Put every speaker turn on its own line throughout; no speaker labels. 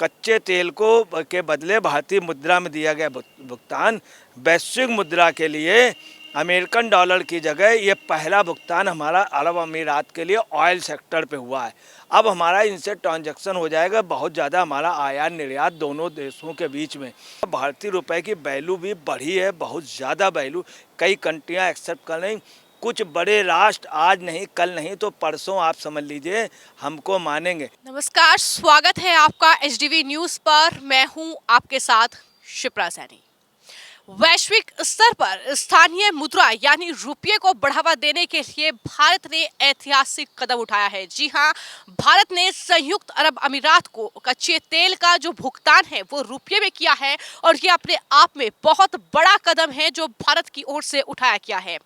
कच्चे तेल को के बदले भारतीय मुद्रा में दिया गया भुगतान वैश्विक मुद्रा के लिए अमेरिकन डॉलर की जगह ये पहला भुगतान हमारा अरब अमीरात के लिए ऑयल सेक्टर पे हुआ है। अब हमारा इनसे ट्रांजैक्शन हो जाएगा बहुत ज़्यादा, हमारा आयात निर्यात दोनों देशों के बीच में। भारतीय रुपए की वैल्यू भी बढ़ी है, बहुत ज़्यादा वैल्यू। कई कंट्रियाँ एक्सेप्ट कर रही, कुछ बड़े राष्ट्र आज नहीं कल नहीं तो परसों आप समझ लीजिए हमको मानेंगे।
नमस्कार, स्वागत है आपका एचडीवी न्यूज पर। मैं हूं आपके साथ शिप्रा सैनी। वैश्विक स्तर पर स्थानीय मुद्रा यानी रुपये को बढ़ावा देने के लिए भारत ने ऐतिहासिक कदम उठाया है। जी हां, भारत ने संयुक्त अरब अमीरात को कच्चे तेल का जो भुगतान है वो रुपये में किया है और ये अपने आप में बहुत बड़ा कदम है जो भारत की ओर से उठाया गया है।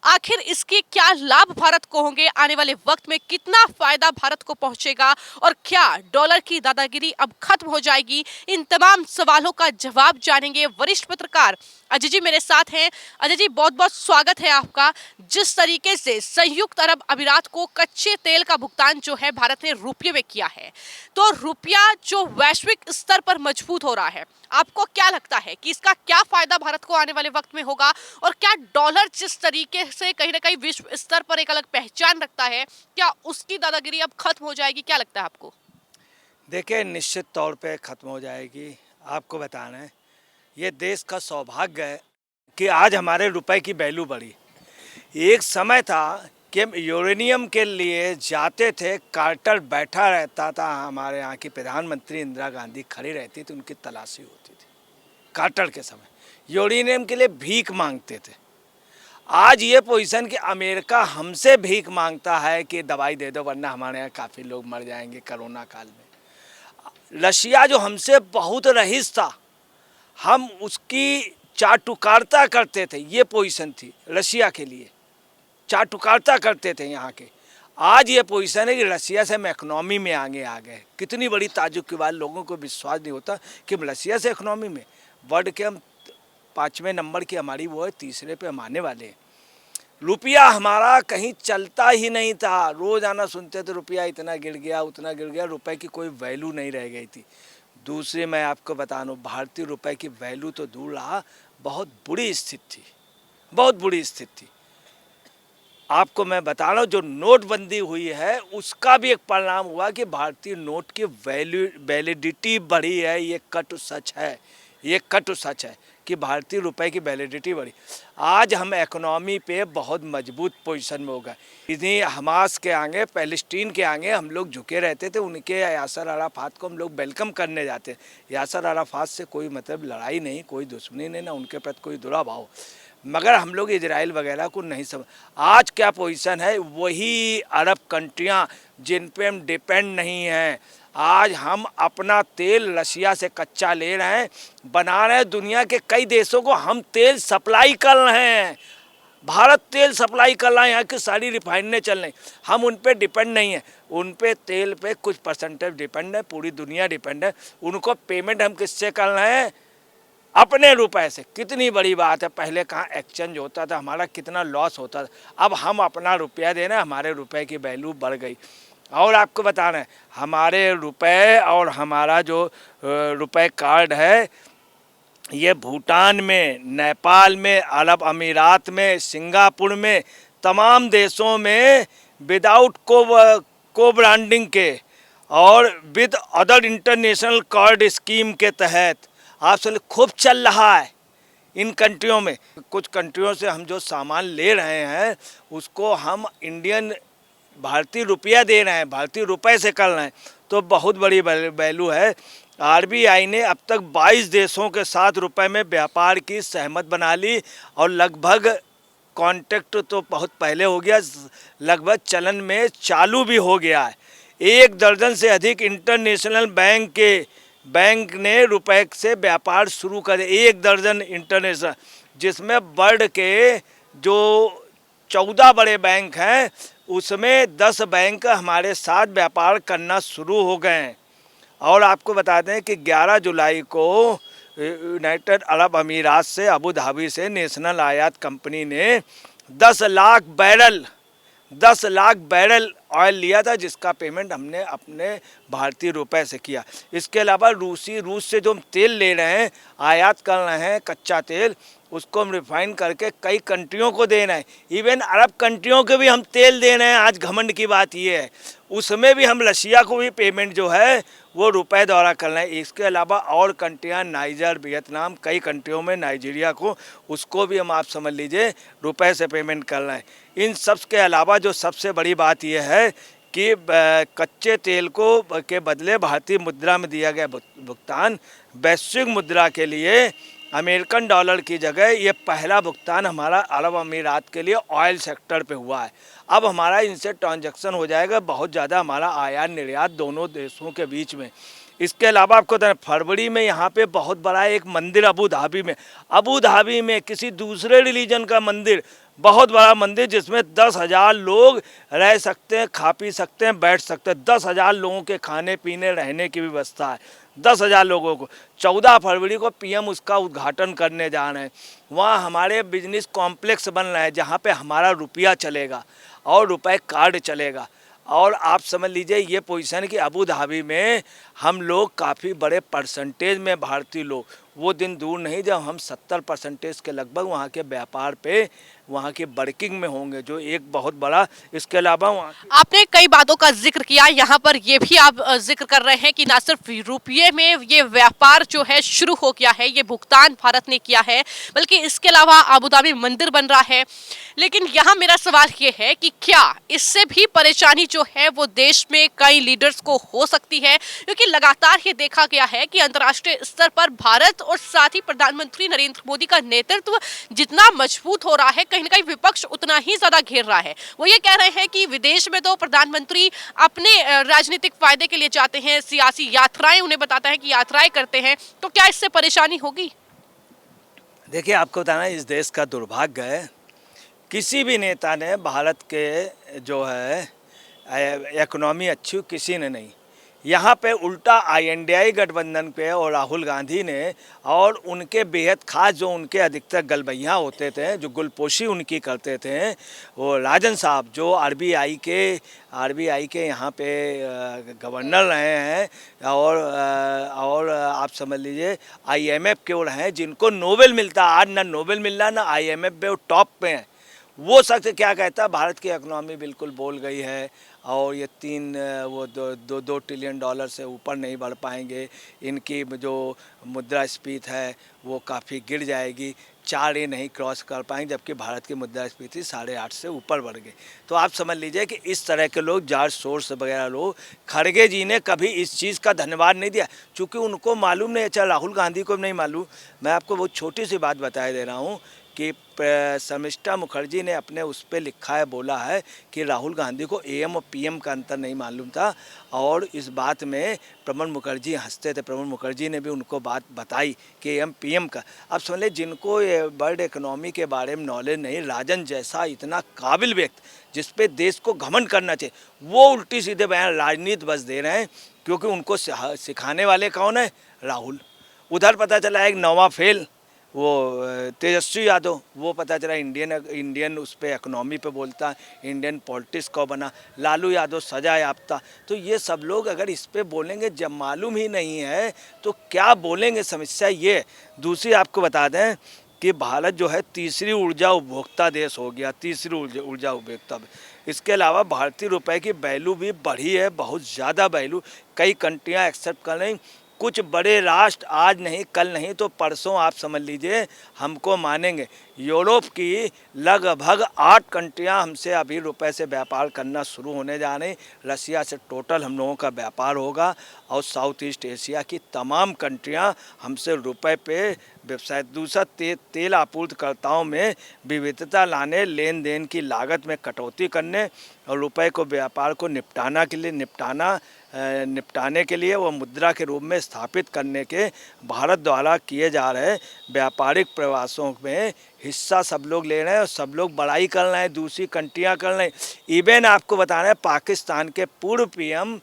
आखिर इसके क्या लाभ भारत को होंगे, आने वाले वक्त में कितना फायदा भारत को पहुंचेगा और क्या डॉलर की दादागिरी अब खत्म हो जाएगी, इन तमाम सवालों का जवाब जानेंगे वरिष्ठ पत्रकार अजय जी मेरे साथ हैं। अजय जी, बहुत बहुत स्वागत है आपका। जिस तरीके से संयुक्त अरब अमीरात को कच्चे तेल का भुगतान जो है भारत ने रुपये में किया है, तो रुपया जो वैश्विक स्तर पर मजबूत हो रहा है, आपको क्या लगता है कि इसका क्या फायदा भारत को आने वाले वक्त में होगा और क्या डॉलर जिस तरीके से कहीं ना कहीं विश्व स्तर पर एक अलग पहचान रखता है, क्या उसकी दादागिरी अब खत्म हो जाएगी? क्या लगता है आपको?
देखिए, निश्चित तौर पे ख़त्म हो जाएगी। आपको बताना है, ये देश का सौभाग्य है कि आज हमारे रुपए की वैल्यू बढ़ी। एक समय था कि यूरेनियम के लिए जाते थे, कार्टर बैठा रहता था, हमारे यहाँ की प्रधानमंत्री इंदिरा गांधी खड़ी रहती थी, उनकी तलाशी होती थी। कार्टर के समय यूरेनियम के लिए भीख मांगते थे। आज ये पोजीशन कि अमेरिका हमसे भीख मांगता है कि दवाई दे दो वरना हमारे यहाँ काफ़ी लोग मर जाएंगे कोरोना काल में। रशिया जो हमसे बहुत रईस था, हम उसकी चाटुकारिता करते थे, ये पोजीशन थी रशिया के लिए, चाटुकारिता करते थे यहाँ के। आज ये पोजीशन है कि रशिया से हम इकनॉमी में आगे आ गए। कितनी बड़ी ताज्जुब की बात, लोगों को विश्वास नहीं होता कि हम रशिया से इकनॉमी में, वर्ल्ड के हम 5वें नंबर की हमारी वो है, तीसरे पे हम आने वाले हैं। रुपया हमारा कहीं चलता ही नहीं था, रोज़ाना सुनते थे रुपया इतना गिर गया उतना गिर गया, रुपए की कोई वैल्यू नहीं रह गई थी। दूसरे मैं आपको बता दूं, भारतीय रुपए की वैल्यू तो दूर रहा, बहुत बुरी स्थिति थी, बहुत बुरी स्थिति थी। आपको मैं बता रहा हूँ, जो नोटबंदी हुई है उसका भी एक परिणाम हुआ कि भारतीय नोट की वैलिडिटी बढ़ी है। ये कटु सच है, ये कटु सच है कि भारतीय रुपए की वैलिडिटी बढ़ी। आज हम इकोनॉमी पे बहुत मजबूत पोजीशन में हो गए। इन्हीं हमास के आगे, पैलेस्टीन के आगे हम लोग झुके रहते थे। उनके यासर अराफात को हम लोग वेलकम करने जाते। यासर अराफात से कोई मतलब लड़ाई नहीं, कोई दुश्मनी नहीं, ना उनके प्रति कोई दुराभाव, मगर हम लोग इजराइल वगैरह को नहीं समझ। आज क्या पोजीशन है, वही अरब कंट्रियाँ जिन पे हम डिपेंड नहीं हैं। आज हम अपना तेल रशिया से कच्चा ले रहे हैं, बना रहे हैं, दुनिया के कई देशों को हम तेल सप्लाई कर रहे हैं। भारत तेल सप्लाई कर रहा है, यहाँ की सारी रिफाइनरी चल रही, हम उन पे डिपेंड नहीं है। उन पे तेल पे कुछ परसेंटेज डिपेंड है, पूरी दुनिया डिपेंड है। उनको पेमेंट हम किससे कर रहे हैं? अपने रुपए से। कितनी बड़ी बात है, पहले कहाँ एक्सचेंज होता था, हमारा कितना लॉस होता था। अब हम अपना रुपया दे रहे हैं, हमारे रुपए की वैल्यू बढ़ गई। और आपको बता रहे हैं, हमारे रुपए और हमारा जो रुपए कार्ड है, ये भूटान में, नेपाल में, अरब अमीरात में, सिंगापुर में, तमाम देशों में विदाउट को ब्रांडिंग के और with other international card scheme के तहत आपसे खूब चल रहा है। इन कंट्रियों में, कुछ कंट्रियों से हम जो सामान ले रहे हैं उसको हम इंडियन भारतीय रुपया दे रहे हैं, भारतीय रुपए से कर रहे हैं, तो बहुत बड़ी वैल्यू है। आरबीआई ने अब तक 22 देशों के साथ रुपए में व्यापार की सहमत बना ली और लगभग कॉन्ट्रैक्ट तो बहुत पहले हो गया, लगभग चलन में चालू भी हो गया है। 1 दर्जन से अधिक इंटरनेशनल बैंक ने रुपए से व्यापार शुरू करे। 1 दर्जन इंटरनेशनल, जिसमें वर्ल्ड के जो 14 बड़े बैंक हैं उसमें 10 बैंक हमारे साथ व्यापार करना शुरू हो गए हैं। और आपको बता दें कि 11 जुलाई को यूनाइटेड अरब अमीरात से, अबू धाबी से नेशनल आयात कंपनी ने 10 lakh barrel 10 lakh barrel oil लिया था, जिसका पेमेंट हमने अपने भारतीय रुपए से किया। इसके अलावा रूस से जो हम तेल ले रहे हैं, आयात कर रहे हैं कच्चा तेल, उसको हम रिफाइन करके कई कंट्रियों को दे रहे हैं। इवन अरब कंट्रियों को भी हम तेल दे रहे हैं। आज घमंड की बात ये है, उसमें भी हम रशिया को भी पेमेंट जो है वो रुपए द्वारा कर रहे हैं। इसके अलावा और कंट्रियां, नाइजर, वियतनाम, कई कंट्रियों में, नाइजीरिया को, उसको भी हम आप समझ लीजिए रुपए से पेमेंट कर रहे हैं। इन सब के अलावा जो सबसे बड़ी बात यह है कि कच्चे तेल को के बदले भारतीय मुद्रा में दिया गया भुगतान, वैश्विक मुद्रा के लिए अमेरिकन डॉलर की जगह ये पहला भुगतान हमारा अरब अमीरात के लिए ऑयल सेक्टर पे हुआ है। अब हमारा इनसे ट्रांजैक्शन हो जाएगा बहुत ज़्यादा, हमारा आयात निर्यात दोनों देशों के बीच में। इसके अलावा आपको बताएं, फरवरी में यहाँ पे बहुत बड़ा एक मंदिर अबू धाबी में किसी दूसरे रिलीजन का मंदिर, बहुत बड़ा मंदिर, जिसमें 10,000 लोग रह सकते हैं, खा पी सकते हैं, बैठ सकते हैं। 10,000 लोगों के खाने पीने रहने की व्यवस्था है, 10,000 लोगों को। 14 फरवरी को पीएम उसका उद्घाटन करने जा रहे हैं। वहाँ हमारे बिजनेस कॉम्प्लेक्स बन रहे हैं, जहाँ पे हमारा रुपया चलेगा और रुपए कार्ड चलेगा। और आप समझ लीजिए ये पोजीशन कि अबू धाबी में हम लोग काफ़ी बड़े परसेंटेज में भारतीय लोग, वो दिन दूर नहीं जब हम 70% के लगभग वहाँ के व्यापार पे, वहाँ की वर्किंग में होंगे, जो एक बहुत बड़ा। इसके अलावा वहाँ
आपने कई बातों का जिक्र किया, यहाँ पर ये भी आप जिक्र कर रहे हैं कि ना सिर्फ रुपये में ये व्यापार जो है शुरू हो गया है, ये भुगतान भारत ने किया है, बल्कि इसके अलावा अबू धाबी मंदिर बन रहा है। लेकिन यहाँ मेरा सवाल ये है कि क्या इससे भी परेशानी जो है वो देश में कई लीडर्स को हो सकती है, क्योंकि लगातार ये देखा गया है कि अंतर्राष्ट्रीय स्तर पर भारत और साथ ही प्रधानमंत्री नरेंद्र मोदी का नेतृत्व जितना मजबूत हो रहा है, कहीं ना कहीं विपक्ष उतना ही ज्यादा घेर रहा है। वो ये कह रहे हैं कि विदेश में तो प्रधानमंत्री अपने राजनीतिक फायदे के लिए जाते हैं, सियासी यात्राएं उन्हें बताता है कि यात्राएं करते हैं, तो क्या इससे परेशानी होगी?
देखिए, आपको बताना, इस देश का दुर्भाग्य है, किसी भी नेता ने भारत के जो है इकोनॉमी अच्छी किसी ने नहीं। यहाँ पे उल्टा INDI गठबंधन पे और राहुल गांधी ने, और उनके बेहद खास जो उनके अधिकतर गलबैया होते थे, जो गुलपोशी उनकी करते थे, वो राजन साहब जो RBI के यहाँ पे गवर्नर रहे हैं, और आप समझ लीजिए IMF के वो रहे हैं, जिनको नोबेल मिलता, आज ना नोबेल मिल रहा ना IMF पे वो टॉप पे हैं। वो शख्स क्या कहता है, भारत की इकोनॉमी बिल्कुल बोल गई है और ये दो ट्रिलियन डॉलर से ऊपर नहीं बढ़ पाएंगे, इनकी जो मुद्रास्फीति है वो काफ़ी गिर जाएगी, 4 ही नहीं क्रॉस कर पाएंगे, जबकि भारत की मुद्रास्फीति 8.5 से ऊपर बढ़ गई। तो आप समझ लीजिए कि इस तरह के लोग, जॉर्ज सोर्स वगैरह लोग, खड़गे जी ने कभी इस चीज़ का धन्यवाद नहीं दिया, चूँकि उनको मालूम नहीं। अच्छा, राहुल गांधी को नहीं मालूम। मैं आपको बहुत छोटी सी बात बता दे रहा हूँ कि शर्मिष्ठा मुखर्जी ने अपने उस पर लिखा है, बोला है कि राहुल गांधी को AM और PM का अंतर नहीं मालूम था, और इस बात में प्रणब मुखर्जी हंसते थे। प्रणब मुखर्जी ने भी उनको बात बताई कि AM PM का। अब समझ लें, जिनको ये वर्ल्ड इकोनॉमी के बारे में नॉलेज नहीं, राजन जैसा इतना काबिल व्यक्ति जिस पे देश को घमंड करना चाहिए, वो उल्टी सीधे बयान राजनीति बस दे रहे हैं, क्योंकि उनको सिखाने वाले कौन है? राहुल। उधर पता चला एक नवा फेल, वो तेजस्वी यादव, वो पता चला इंडियन उस पर इकोनॉमी पे बोलता है, इंडियन पॉलिटिक्स को बना। लालू यादव सजा याफ्ता। तो ये सब लोग अगर इस पे बोलेंगे, जब मालूम ही नहीं है तो क्या बोलेंगे? समस्या ये। दूसरी आपको बता दें कि भारत जो है तीसरी ऊर्जा उपभोक्ता देश हो गया, तीसरी ऊर्जा उपभोक्ता। इसके अलावा भारतीय रुपए की वैल्यू भी बढ़ी है, बहुत ज़्यादा वैल्यू। कई कंट्रियाँ एक्सेप्ट कर रही, कुछ बड़े राष्ट्र आज नहीं कल नहीं तो परसों आप समझ लीजिए हमको मानेंगे। यूरोप की लगभग 8 कंट्रियां हमसे अभी रुपए से व्यापार करना शुरू होने जा रही। रसिया से टोटल हम लोगों का व्यापार होगा, और साउथ ईस्ट एशिया की तमाम कंट्रियां हमसे रुपए पे व्यवसाय। दूसरा, तेल आपूर्तिकर्ताओं में विविधता लाने, लेन देन की लागत में कटौती करने, और रुपए को व्यापार को निपटाने के लिए वह मुद्रा के रूप में स्थापित करने के भारत द्वारा किए जा रहे व्यापारिक प्रयासों में हिस्सा सब लोग ले रहे हैं, और सब लोग बड़ाई कर रहे हैं, दूसरी कंट्रियां कर रहे हैं। इवन आपको बताना है, पाकिस्तान के पूर्व PM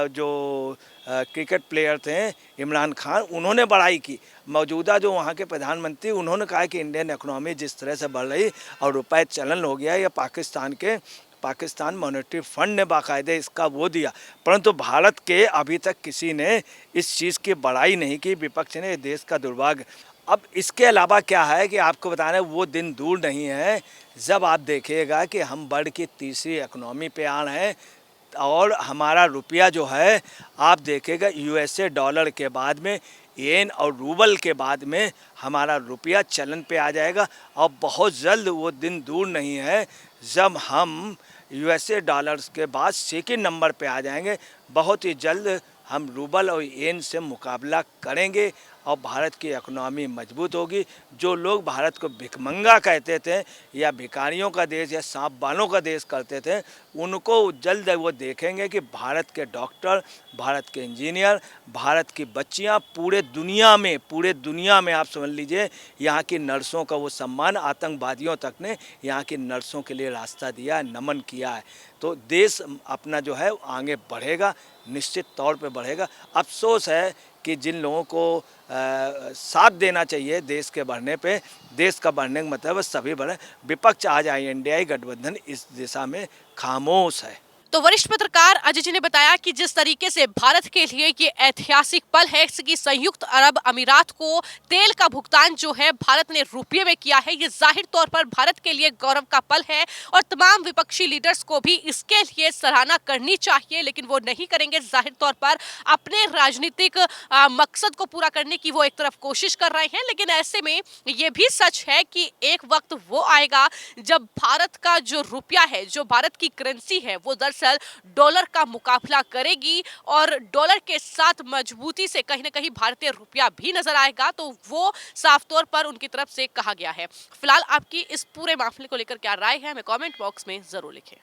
जो क्रिकेट प्लेयर थे इमरान खान, उन्होंने बड़ाई की। मौजूदा जो वहाँ के प्रधानमंत्री, उन्होंने कहा कि इंडियन इकोनॉमी जिस तरह से बढ़ रही और रुपए चलन हो गया, या पाकिस्तान के पाकिस्तान मॉनेटरी फंड ने बाकायदे इसका वो दिया, परंतु भारत के अभी तक किसी ने इस चीज़ की बड़ाई नहीं की, विपक्ष ने। देश का दुर्भाग्य। अब इसके अलावा क्या है कि आपको बताना है, वो दिन दूर नहीं है जब आप देखिएगा कि हम वर्ल्ड की तीसरी इकोनॉमी पे आ रहे हैं और हमारा रुपया जो है आप देखेगा यूएसए डॉलर के बाद में येन और रूबल के बाद में हमारा रुपया चलन पे आ जाएगा। और बहुत जल्द वो दिन दूर नहीं है जब हम यूएसए डॉलर्स के बाद सेकंड नंबर पे आ जाएंगे। बहुत ही जल्द हम रूबल और येन से मुकाबला करेंगे और भारत की इकोनॉमी मजबूत होगी। जो लोग भारत को भिखमंगा कहते थे या भिखारियों का देश या सांप वालों का देश करते थे, उनको जल्द वो देखेंगे कि भारत के डॉक्टर, भारत के इंजीनियर, भारत की बच्चियां पूरे दुनिया में आप समझ लीजिए यहाँ की नर्सों का वो सम्मान आतंकवादियों तक ने यहाँ की नर्सों के लिए रास्ता दिया है, नमन किया है। तो देश अपना जो है आगे बढ़ेगा, निश्चित तौर पे बढ़ेगा। अफसोस है कि जिन लोगों को साथ देना चाहिए देश के बढ़ने पे, देश का बढ़ने का मतलब सभी बढ़े, विपक्ष आज इंडियाई गठबंधन इस दिशा में खामोश है।
तो वरिष्ठ पत्रकार अजय जी ने बताया कि जिस तरीके से भारत के लिए ये ऐतिहासिक पल है कि संयुक्त अरब अमीरात को तेल का भुगतान जो है भारत ने रुपये में किया है, ये जाहिर तौर पर भारत के लिए गौरव का पल है और तमाम विपक्षी लीडर्स को भी इसके लिए सराहना करनी चाहिए, लेकिन वो नहीं करेंगे। जाहिर तौर पर अपने राजनीतिक मकसद को पूरा करने की वो एक तरफ कोशिश कर रहे हैं, लेकिन ऐसे में ये भी सच है कि एक वक्त वो आएगा जब भारत का जो रुपया है, जो भारत की करेंसी है, वो दरअसल डॉलर का मुकाबला करेगी और डॉलर के साथ मजबूती से कहीं ना कहीं भारतीय रुपया भी नजर आएगा। तो वो साफ तौर पर उनकी तरफ से कहा गया है। फिलहाल आपकी इस पूरे मामले को लेकर क्या राय है, हमें कमेंट बॉक्स में जरूर लिखें।